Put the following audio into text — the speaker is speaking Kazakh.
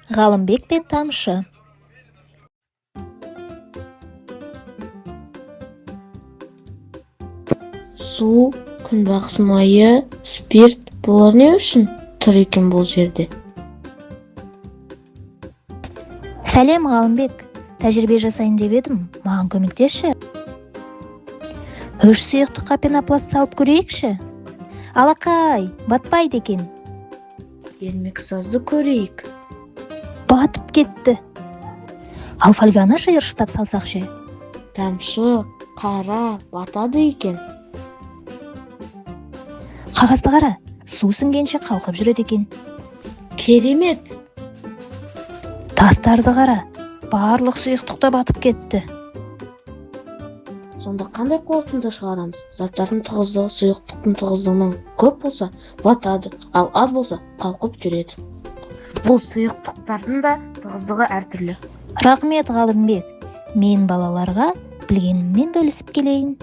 Ғалымбек пен тамшы. Су, күнбағыс майы, спирт бұлар не үшін тұр екен бұл жерде? Сәлем Ғалымбек, тәжірибе жасайын деп едім, маған көмектесші. Үш сұйықтыққа пенопласт салып көрейікші. Алақай, батпайды екен. Ермексазды көрейік. Батып кетті. Ал фольганы шиыршықтап салсақ ше? Тамшы, қара, батады екен. Қағазды қара, су сіңгенше қалқып жүреді екен. Керемет! Тастарды қара, барлық сұйықтықта батып кетті. Сонда қандай қорытынды шығарамыз? Заттардың тығыздығы сұйықтықтың тығыздығынан көп болса, батады, ал аз болса, қалқып жүреді. Бұл сұйықтықтардың да тығыздығы әртүрлі. Рахмет Ғалымбек, мен балаларға білгеніммен бөлісіп келейін.